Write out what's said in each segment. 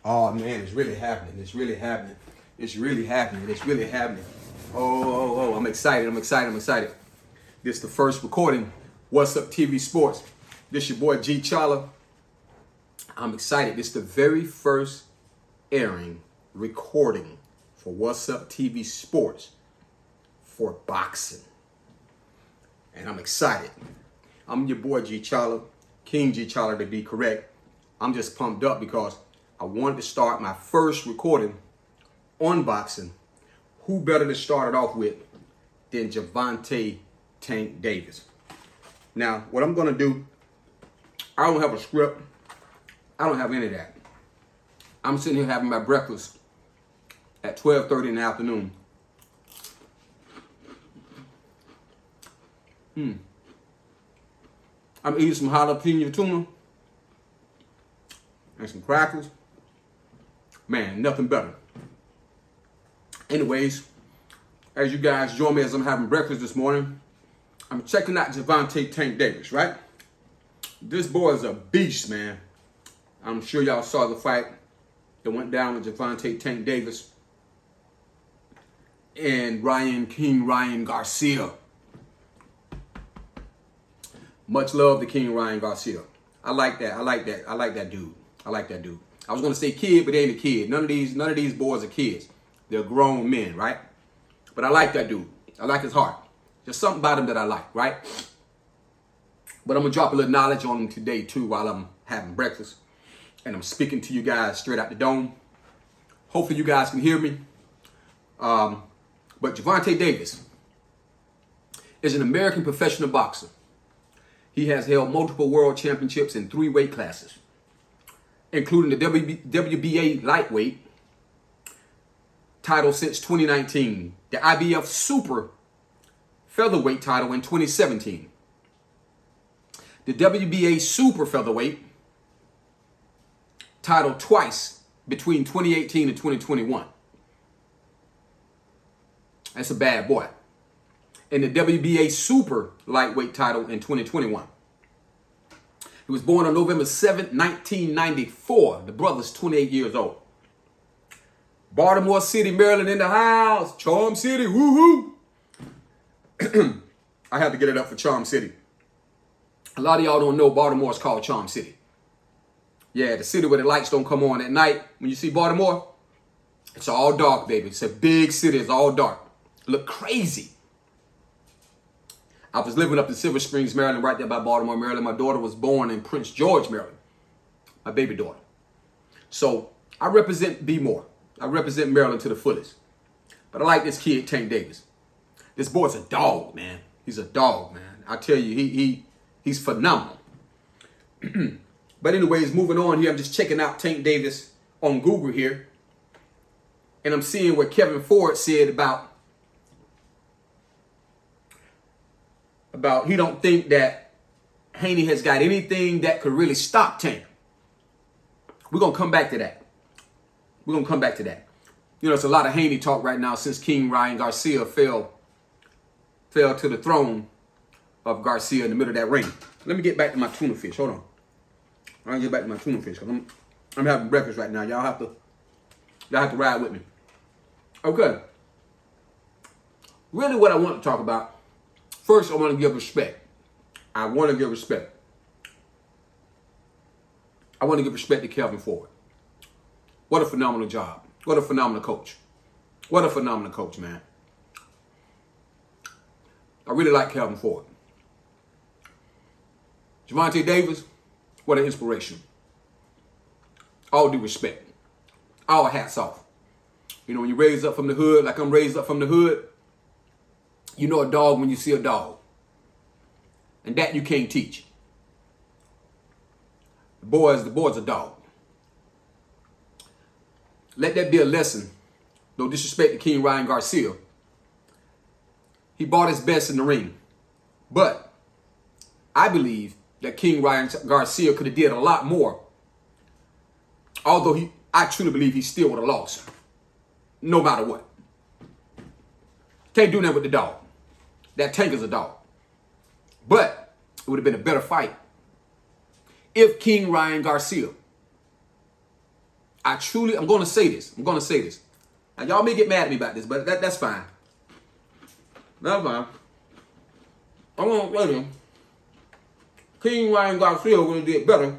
Oh man, it's really happening. It's really happening. It's really happening. It's really happening. Oh, I'm excited. I'm excited. I'm excited. This is the first recording. What's Up TV Sports. This your boy G Chala. I'm excited. This is the very first airing recording for What's Up TV Sports for boxing. And I'm excited. I'm your boy G Chala, King G Chala to be correct. I'm just pumped up because I wanted to start my first recording on boxing. Who better to start it off with than Gervonta Tank Davis? Now, what I'm going to do, I don't have a script. I don't have any of that. I'm sitting here having my breakfast at 12:30 in the afternoon. I'm eating some jalapeno tuna and some crackers. Man, nothing better. Anyways, as you guys join me as I'm having breakfast this morning, I'm checking out Gervonta Tank Davis, right? This boy is a beast, man. I'm sure y'all saw the fight that went down with Gervonta Tank Davis and Ryan Garcia. Much love to King Ryan Garcia. I like that. I like that dude. I was gonna say kid, but they ain't a kid. None of these boys are kids. They're grown men, right? But I like that dude. I like his heart. There's something about him that I like, right? But I'm gonna drop a little knowledge on him today too while I'm having breakfast. And I'm speaking to you guys straight out the dome. Hopefully you guys can hear me. But Gervonta Davis is an American professional boxer. He has held multiple world championships in 3 weight classes, including the WBA lightweight title since 2019, the IBF super featherweight title in 2017, the WBA super featherweight title twice between 2018 and 2021. That's a bad boy. And the WBA super lightweight title in 2021. He was born on November 7th, 1994. The brother's 28 years old. Baltimore City, Maryland in the house. Charm City, woohoo. I have to get it up for Charm City. A lot of y'all don't know Baltimore is called Charm City. Yeah, the city where the lights don't come on at night. When you see Baltimore, it's all dark, baby. It's a big city. It's all dark. Look crazy. I was living up in Silver Springs, Maryland, right there by Baltimore, Maryland. My daughter was born in Prince George, Maryland. My baby daughter. So I represent B-More. I represent Maryland to the fullest. But I like this kid, Tank Davis. This boy's a dog, man. He's a dog, man. I tell you, he's phenomenal. But anyways, moving on here, I'm just checking out Tank Davis on Google here. And I'm seeing what Kevin Ford said about he don't think that Haney has got anything that could really stop Tank. We're going to come back to that. You know, it's a lot of Haney talk right now since King Ryan Garcia fell to the throne of Garcia in the middle of that ring. Let me get back to my tuna fish. Hold on. I'll get back to my tuna fish because I'm having breakfast right now. Y'all have to ride with me. Okay. Really what I want to talk about, first I want to give respect. I want to give respect to Kevin Ford. What a phenomenal job. What a phenomenal coach. What a phenomenal coach, man. I really like Kevin Ford. Gervonta Davis, what an inspiration. All due respect. All hats off. You know, when you're raised up from the hood, like I'm raised up from the hood, you know a dog when you see a dog. And that you can't teach. The boy's a dog. Let that be a lesson. No disrespect to King Ryan Garcia. He bought his best in the ring. But I believe that King Ryan Garcia could have did a lot more. Although I truly believe he still would have lost. No matter what. Can't do that with the dog. That Tank is a dog. But it would have been a better fight if King Ryan Garcia I'm going to say this. Now, y'all may get mad at me about this, but that's fine. That's fine. I'm going to tell you, King Ryan Garcia would have did better.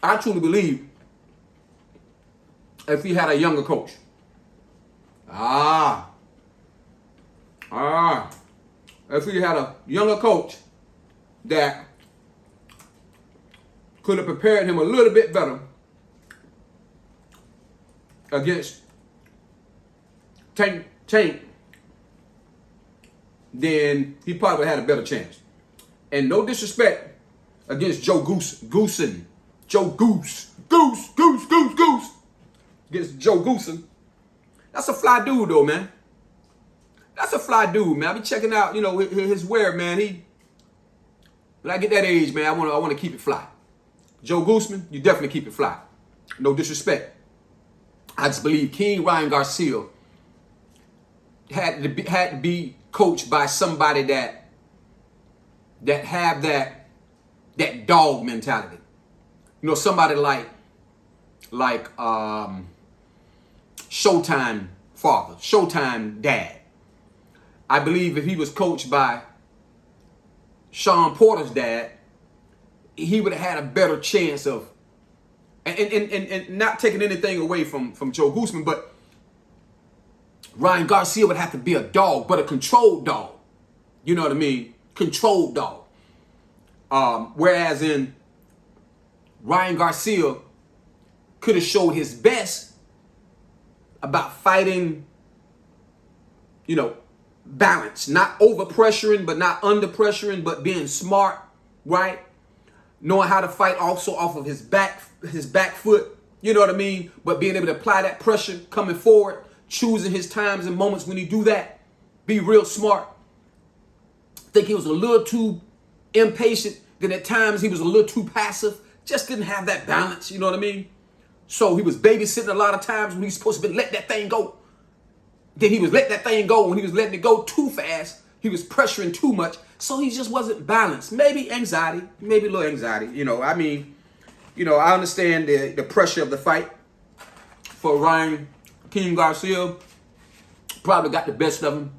I truly believe if he had a younger coach. If he had a younger coach that could have prepared him a little bit better against Tank, then he probably had a better chance. And no disrespect against Joe Goosen. Against Joe Goosen. That's a fly dude though, man. That's a fly dude, man. I be checking out, his wear, man. When I get that age, man, I want to keep it fly. Joe Gooseman, you definitely keep it fly. No disrespect. I just believe King Ryan Garcia had to be coached by somebody that have that dog mentality. Somebody like Showtime father, Showtime dad. I believe if he was coached by Sean Porter's dad, he would have had a better chance of, and not taking anything away from Joe Gooseman, but Ryan Garcia would have to be a dog, but a controlled dog. You know what I mean? Controlled dog. Whereas in Ryan Garcia could have showed his best about fighting, balance, not over pressuring, but not under pressuring, but being smart, right? Knowing how to fight also off of his back foot, you know what I mean? But being able to apply that pressure coming forward, choosing his times and moments when he do that, be real smart. I think he was a little too impatient. Then at times he was a little too passive. Just didn't have that balance, you know what I mean? So he was babysitting a lot of times when he's supposed to let that thing go. Then he was letting that thing go when he was letting it go too fast. He was pressuring too much. So he just wasn't balanced. Maybe anxiety, maybe a little anxiety. I understand the pressure of the fight for Ryan King Garcia. Probably got the best of him.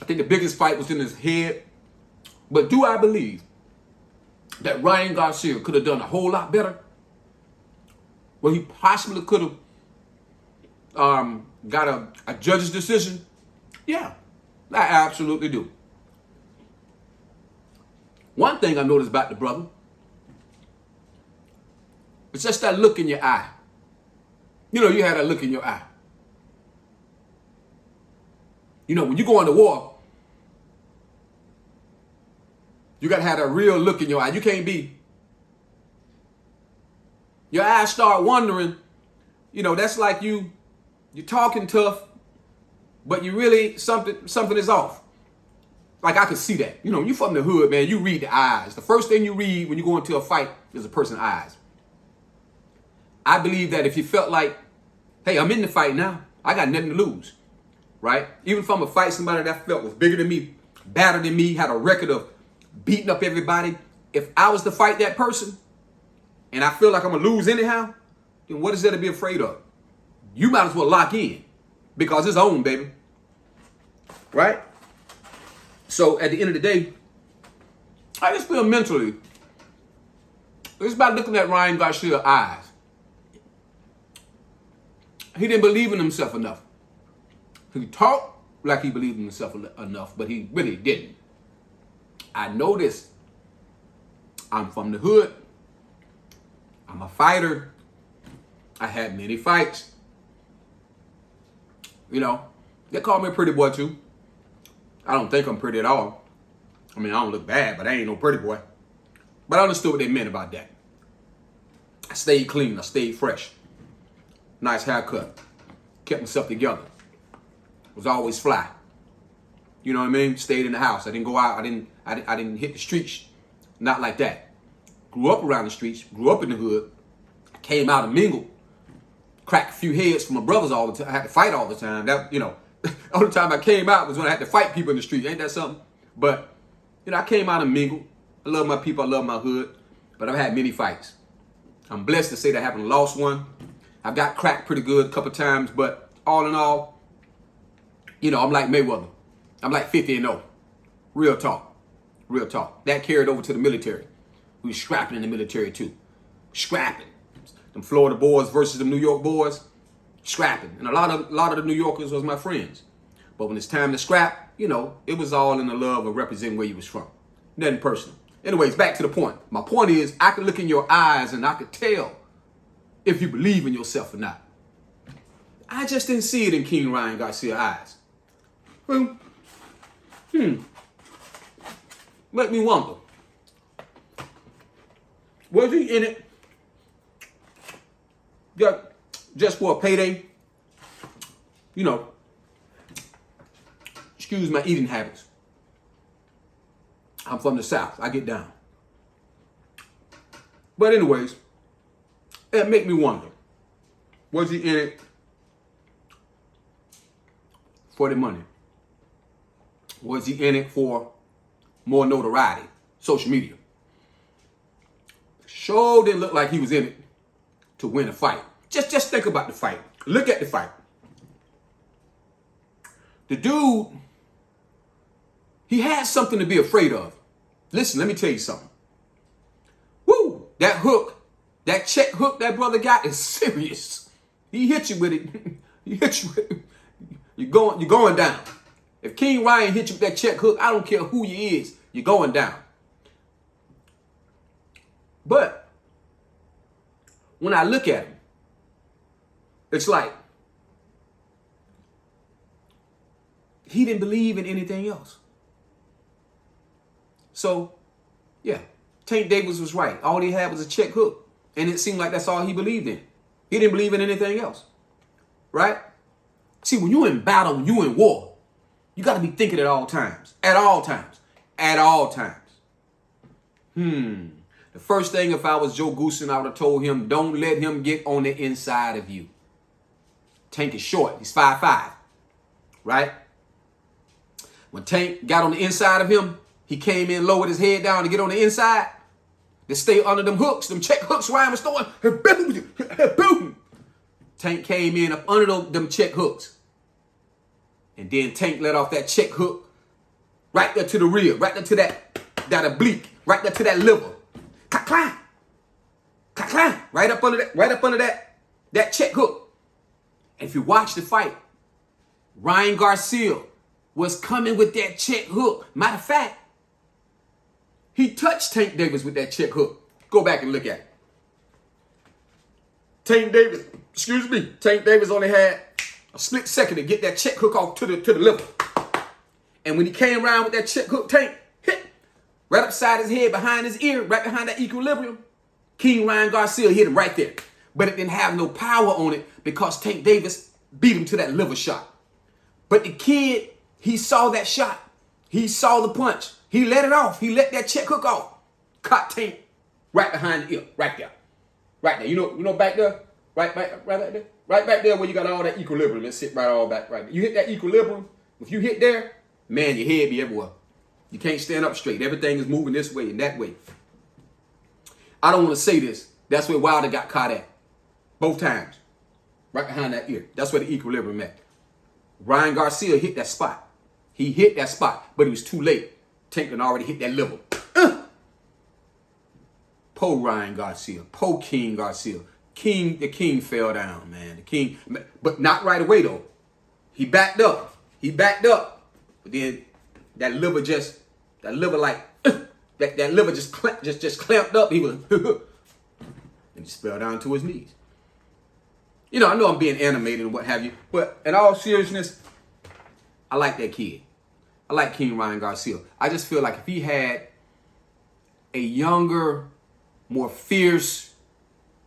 I think the biggest fight was in his head. But do I believe that Ryan Garcia could have done a whole lot better? Well, he possibly could have got a judge's decision. Yeah, I absolutely do. One thing I noticed about the brother, it's just that look in your eye. You had that look in your eye. When you go into war, you got to have that real look in your eye. You can't be, your eyes start wandering. That's like you're talking tough, but you really, something is off. Like I could see that. You from the hood, man, you read the eyes. The first thing you read when you go into a fight is a person's eyes. I believe that if you felt like, hey, I'm in the fight now, I got nothing to lose, right? Even if I'm a fight somebody that felt was bigger than me, badder than me, had a record of beating up everybody, if I was to fight that person and I feel like I'm going to lose anyhow, then what is there to be afraid of? You might as well lock in because it's on, baby. Right? So at the end of the day, I just feel mentally, it's about looking at Ryan Garcia's eyes. He didn't believe in himself enough. He talked like he believed in himself enough, but he really didn't. I know this. I'm from the hood. I'm a fighter. I had many fights. They call me a pretty boy too. I don't think I'm pretty at all. I don't look bad, but I ain't no pretty boy. But I understood what they meant about that. I stayed clean. I stayed fresh. Nice haircut. Kept myself together. Was always fly. You know what I mean? Stayed in the house. I didn't go out. I didn't hit the streets. Not like that. Grew up around the streets. Grew up in the hood. Came out and mingled. Cracked a few heads for my brothers all the time. I had to fight all the time. The only time I came out was when I had to fight people in the street. Ain't that something? But, I came out and mingled. I love my people. I love my hood. But I've had many fights. I'm blessed to say that I haven't lost one. I've got cracked pretty good a couple times, but all in all, you know, I'm like Mayweather. I'm like 50-0. Real talk. Real talk. That carried over to the military. We was scrapping in the military too. Scrapping. Them Florida boys versus them New York boys. Scrapping. And a lot of the New Yorkers was my friends. But when it's time to scrap, you know, it was all in the love of representing where you was from. Nothing personal. Anyways, back to the point. My point is, I could look in your eyes and I could tell if you believe in yourself or not. I just didn't see it in King Ryan Garcia's eyes. Make me wonder. Was he in it just for a payday? You know, excuse my eating habits. I'm from the South. I get down. But anyways, it make me wonder. Was he in it for the money? Was he in it for more notoriety? Social media. Sure didn't look like he was in it to win a fight. Just think about the fight. Look at the fight. The dude, he had something to be afraid of. Listen, let me tell you something. Woo! That hook, that check hook that brother got is serious. He hit you with it. He hit you with it. You're going down. If King Ryan hit you with that check hook, I don't care who you is, you're going down. But when I look at him, it's like he didn't believe in anything else. So, yeah, Tank Davis was right. All he had was a check hook. And it seemed like that's all he believed in. He didn't believe in anything else. Right? See, when you're in battle, when you're in war, you got to be thinking at all times. At all times. At all times. The first thing, if I was Joe Goosen, I would have told him, don't let him get on the inside of you. Tank is short. He's 5'5". Right? When Tank got on the inside of him, he came in low with his head down to get on the inside. To stay under them hooks, them check hooks Ryan was throwing. Boom! Tank came in up under them check hooks. And then Tank let off that check hook right there to the rear, right there to that oblique, right there to that liver. Climb. Right up under that check hook. And if you watch the fight, Ryan Garcia was coming with that check hook. Matter of fact, he touched Tank Davis with that check hook. Go back and look at it. Tank Davis only had a split second to get that check hook off to the liver. And when he came around with that check hook, Tank hit right upside his head, behind his ear, right behind that equilibrium. King Ryan Garcia hit him right there. But it didn't have no power on it because Tank Davis beat him to that liver shot. But the kid, he saw that shot. He saw the punch. He let it off. He let that check hook off. Caught Tank right behind the ear. Right there. Right there. You know back there? Right back there? Right back there where you got all that equilibrium. Let's sit right all back right there. You hit that equilibrium. If you hit there, man, your head be everywhere. You can't stand up straight. Everything is moving this way and that way. I don't want to say this. That's where Wilder got caught at. Both times. Right behind that ear. That's where the equilibrium at. Ryan Garcia hit that spot. He hit that spot, but it was too late. Tank had already hit that liver. Po Ryan Garcia. Po King Garcia. The king fell down, man. The king, but not right away though. He backed up. But then that liver just clamped up. He was and just fell down to his knees. You know, I know I'm being animated and what have you, but in all seriousness, I like that kid. I like King Ryan Garcia. I just feel like if he had a younger, more fierce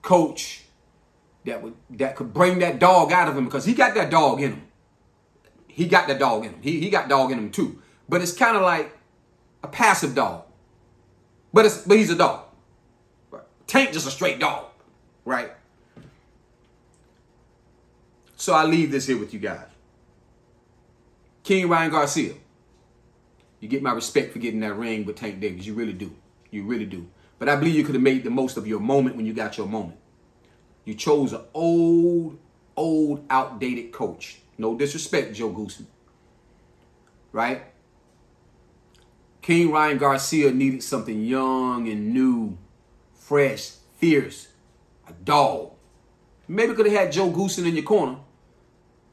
coach that could bring that dog out of him, because he got that dog in him. He got that dog in him. He got dog in him too. But it's kind of like a passive dog. But he's a dog. Tank just a straight dog, right? So I leave this here with you guys. King Ryan Garcia, you get my respect for getting that ring with Tank Davis. You really do. You really do. But I believe you could have made the most of your moment when you got your moment. You chose an old, outdated coach. No disrespect, Joe Goosen. Right? King Ryan Garcia needed something young and new, fresh, fierce, a dog. Maybe could have had Joe Goosen in your corner,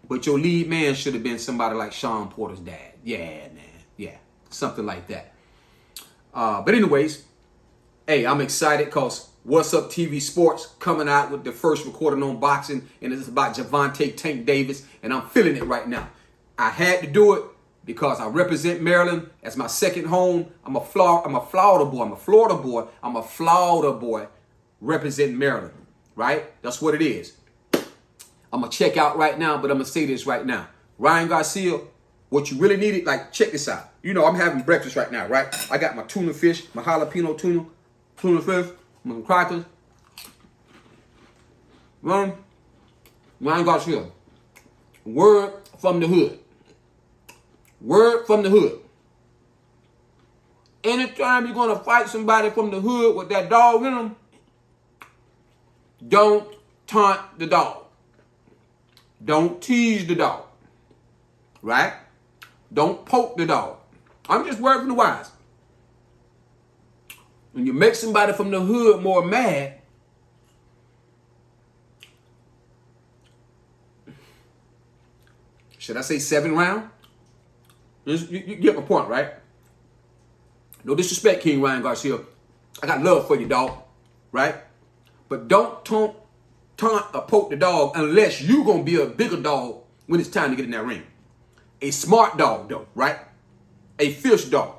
but your lead man should have been somebody like Sean Porter's dad. Yeah, man. Yeah, something like that. But anyways, hey, I'm excited because What's Up TV Sports coming out with the first recording on boxing, and it's about Gervonta Tank Davis, and I'm feeling it right now. I had to do it because I represent Maryland as my second home. I'm a Florida boy representing Maryland, right? That's what it is. I'm going to check out right now, but I'm going to say this right now. Ryan Garcia, what you really needed, like, check this out. You know, I'm having breakfast right now, right? I got my tuna fish, my jalapeno tuna fish, my crackers. Ryan Garcia, word from the hood. Word from the hood. Anytime you're going to fight somebody from the hood with that dog in them, don't taunt the dog. Don't tease the dog. Right? Don't poke the dog. I'm just word from the wise. When you make somebody from the hood more mad, should I say 7 round? You get my point, right? No disrespect, King Ryan Garcia. I got love for you, dog. Right? But don't taunt or poke the dog unless you're going to be a bigger dog when it's time to get in that ring. A smart dog, though, right? A fierce dog.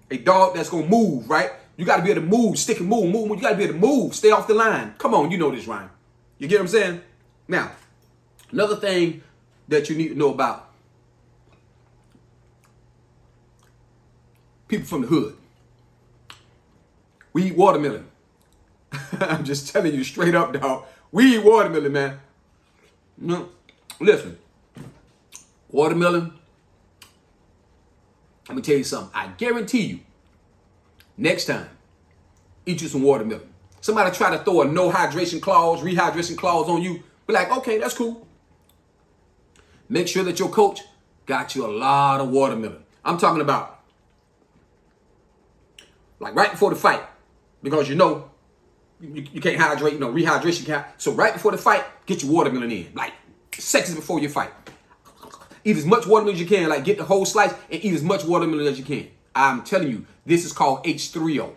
A dog that's going to move, right? You got to be able to move, stick and move. You got to be able to move, stay off the line. Come on, you know this, Ryan. You get what I'm saying? Now, another thing that you need to know about people from the hood. We eat watermelon. I'm just telling you straight up, dog. We eat watermelon, man. No, listen. Watermelon, let me tell you something. I guarantee you, next time, eat you some watermelon. Somebody try to throw a no hydration clause, rehydration clause on you. Be like, okay, that's cool. Make sure that your coach got you a lot of watermelon. I'm talking about like right before the fight, because you know you can't hydrate, you know, rehydration can't. So right before the fight, get your watermelon in, like seconds before your fight. Eat as much watermelon as you can, like get the whole slice and eat as much watermelon as you can. I'm telling you, this is called H3O.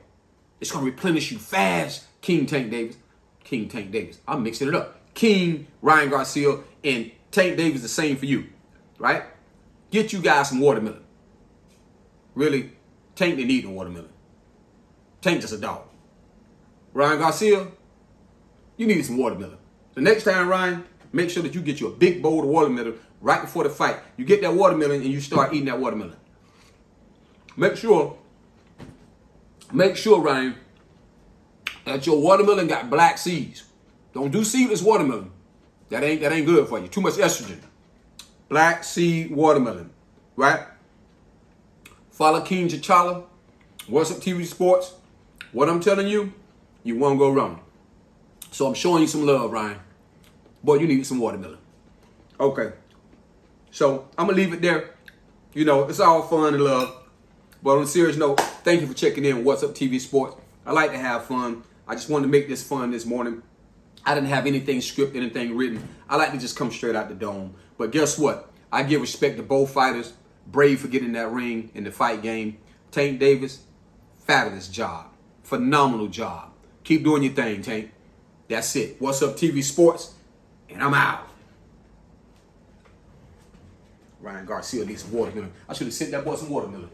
It's going to replenish you fast. King Tank Davis. I'm mixing it up. King Ryan Garcia and Tank Davis, the same for you, right? Get you guys some watermelon. Really, Tank didn't eat no watermelon. Tank just a dog. Ryan Garcia, you need some watermelon. The next time, Ryan, make sure that you get you a big bowl of watermelon right before the fight. You get that watermelon and you start eating that watermelon. Make sure, Ryan, that your watermelon got black seeds. Don't do seedless watermelon. That ain't good for you. Too much estrogen. Black seed watermelon, right? Follow King T'Challa. What's Up TV Sports? What I'm telling you, you won't go wrong. So I'm showing you some love, Ryan. Boy, you need some watermelon. Okay. So I'm going to leave it there. You know, it's all fun and love. But on a serious note, thank you for checking in What's Up TV Sports. I like to have fun. I just wanted to make this fun this morning. I didn't have anything scripted, anything written. I like to just come straight out the dome. But guess what? I give respect to both fighters. Brave for getting in that ring in the fight game. Tank Davis, fabulous job. Phenomenal job. Keep doing your thing, Tank. That's it. What's Up TV Sports? And I'm out. Ryan Garcia needs some watermelon. I should have sent that boy some watermelon.